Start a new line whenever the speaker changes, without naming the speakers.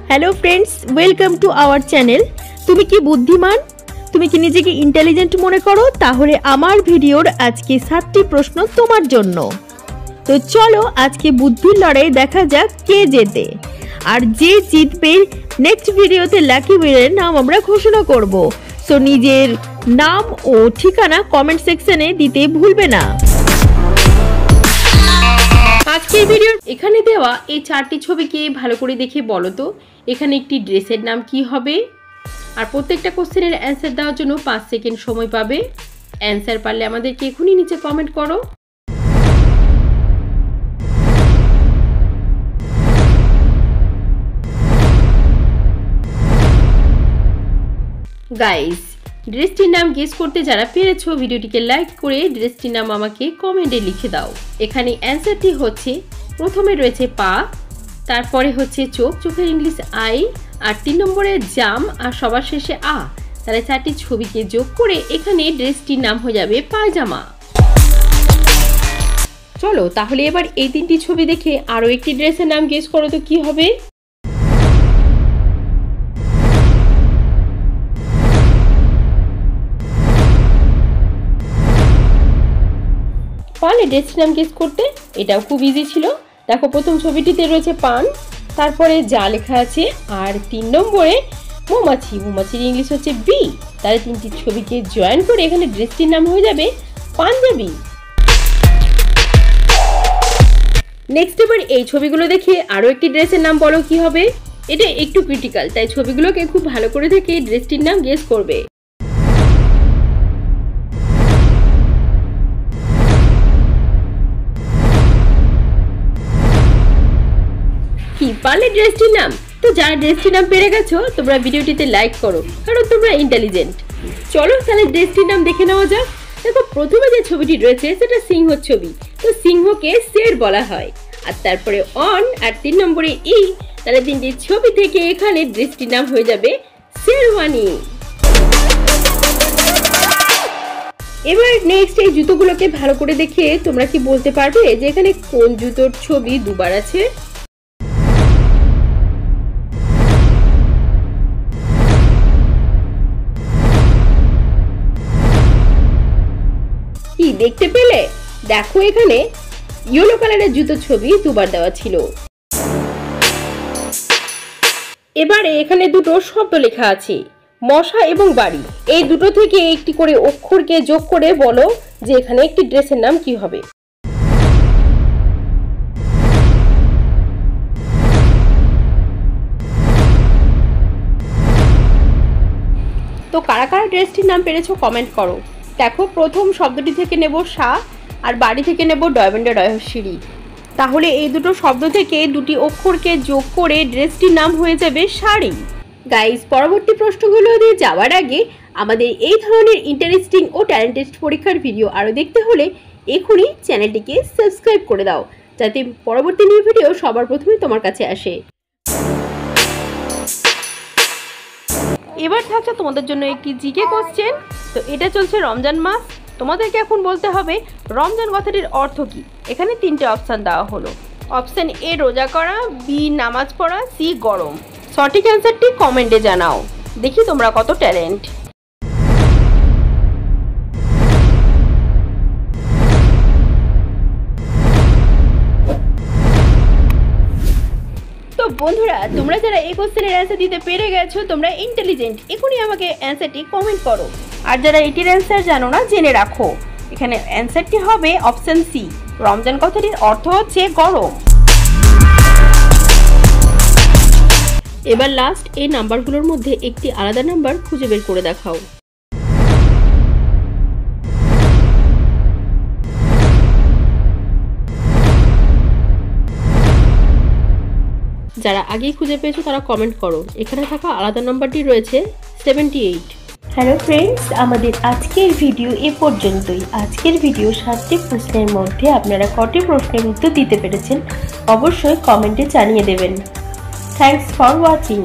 Hello friends welcome to our channel. तुम कि बुद्धिमान तुम कि निजेके इंटेलिजेंट मने करो ताहले आमार भिडियोर आज के 7टी प्रश्न तोमार जन्नो। तो चलो आज के बुद्धिर लड़ाई देखा जाक के जेते और जे जितबे नेक्स्ट भिडियोते लाकी उइनारेर नाम आमरा घोषणा करब। सो निजेर नाम ओ ठिकाना कमेंट सेक्शने दिते भूलबे ना। आजकेर भिडियोर एखाने देওয়া এই 4টি ছবিকে ভালো করে দেখে বলো তো এখানে একটি ড্রেসের নাম কি হবে। আর প্রত্যেকটা কোশ্চেনের অ্যানসার দেওয়ার জন্য 5 সেকেন্ড সময় পাবে। অ্যানসার পারলে আমাদেরকে এখনই নিচে কমেন্ট করো। গাইস ড্রেসটির নাম গেস করতে যারা পেরেছো ভিডিওটিকে লাইক করে ড্রেসটির নাম আমাকে কমেন্টে লিখে দাও। এখানে অ্যানসারটি হচ্ছে প্রথমে রয়েছে পা, তারপরে হচ্ছে চোখ, চোখের ইংলিশ আই, আর 3 নম্বরে জাম, আর সবার শেষে আ। তাহলে 4টি ছবিকে যোগ করে এখানে ড্রেসটির নাম হয়ে যাবে পায়জামা। চলো তাহলে এবার এই 3টি ছবি দেখে আরো একটি ড্রেসের নাম গেস করো তো কি হবে। পারলে ড্রেসটির নাম গেস করতে? এটাও খুব ইজি ছিল। দেখো প্রথম ছবিটিতে রয়েছে পান, তারপরে যা লেখা আছে, আর 3 নম্বরে মৌমাছি, মৌমাছির ইংলিশ হচ্ছে বি। তাহলে 3টি ছবিকে জয়েন করে এখানে ড্রেসটির নাম হয়ে যাবে পাঞ্জাবি। নেক্সট এবার এই ছবিগুলো দেখে আরো একটি ড্রেসের নাম বলো কি হবে। এটা একটু ক্রিটিক্যাল, তাই ছবিগুলোকে খুব ভালো করে দেখে ড্রেসটির নাম গেস করবে। কি পারলে ড্রেসটির নাম? তো যারা ড্রেসটির নাম পেরে গেছো তোমরা ভিডিওটিতে লাইক করো, কারণ তোমরা ইন্টেলিজেন্ট। চলো তাহলে ড্রেসটির নাম দেখে নেওয়া যাক। দেখো প্রথমে যে ছবিটি রয়েছে সেটা সিংহর ছবি, তো সিংহকে শের বলা হয়। আর তারপরে অন আর 3 নম্বরে ই, তাহলে 3টি ছবি থেকে এখানে ড্রেসটির নাম হয়ে যাবে শেরওয়ানি। এবার নেক্সট এই জুতোগুলোকে ভালো করে দেখে তোমরা কি বলতে পারবে যে এখানে কোন জুতোর ছবি দুবার আছে। কি দেখতে পেলে? দেখো এখানে ইয়েলো কালারের জুতোর ছবি দুবার দেওয়া ছিল। এবারে এখানে দুটো শব্দ লেখা আছে, মশা এবং বাড়ি। এই দুটো থেকে একটি করে অক্ষরকে যোগ করে বলো যে এখানে একটি ড্রেসের নাম কি হবে। তো কারা কারা ড্রেসটির নাম পেরেছো কমেন্ট করো। দেখো প্রথম শব্দটি থেকে নেব সা, আর বাড়ি থেকে নেব ডয়বন্ডে ডয়হস্যিরি। তাহলে এই দুটো শব্দ থেকে দুটি অক্ষরকে যোগ করে ড্রেসটির নাম হয়ে যাবে শাড়ি। গাইস পরবর্তী প্রশ্নগুলো দিয়ে যাওয়ার আগে আমাদের এই ধরনের ইন্টারেস্টিং ও ট্যালেন্ট টেস্ট পরীক্ষার ভিডিও আরও দেখতে হলে এখনই চ্যানেলটিকে সাবস্ক্রাইব করে দাও, যাতে পরবর্তী নিউ ভিডিও সবার প্রথমে তোমার কাছে আসে। এবার থাকছে তোমাদের জন্য একটি জিকে কোশ্চেন। তো এটা চলছে রমজান মাস, তোমাদেরকে এখন বলতে হবে রমজান কথাটির অর্থ কি। এখানে 3টে অপশান দেওয়া হলো। অপশান এ রোজা করা, বি নামাজ পড়া, সি গরম। সঠিক অ্যান্সারটি কমেন্টে জানাও, দেখি তোমরা কত ট্যালেন্ট। তো বন্ধুরা তোমরা যারা এই কোশ্চেনের অ্যান্সার দিতে পেরে গেছো তোমরা ইন্টেলিজেন্ট, এখনই আমাকে অ্যান্সারটি কমেন্ট করো। আর যারা এটির অ্যান্সার জানো না জেনে রাখো, এখানে অ্যান্সারটি হবে অপশন সি, রমজান কথাটির অর্থ হচ্ছে গরম। এবার লাস্ট এই নাম্বারগুলোর মধ্যে একটি আলাদা নাম্বার খুঁজে বের করে দেখাও। যারা আগেই খুঁজে পেয়েছো তারা কমেন্ট করো। এখানে থাকা আলাদা নাম্বারটি রয়েছে 78।
হ্যালো ফ্রেন্ডস, আমাদের আজকের ভিডিও এ পর্যন্তই। আজকের ভিডিও 7টি প্রশ্নের মধ্যে আপনারা কটি প্রশ্নের উত্তর দিতে পেরেছেন অবশ্যই কমেন্টে জানিয়ে দেবেন। Thanks for watching.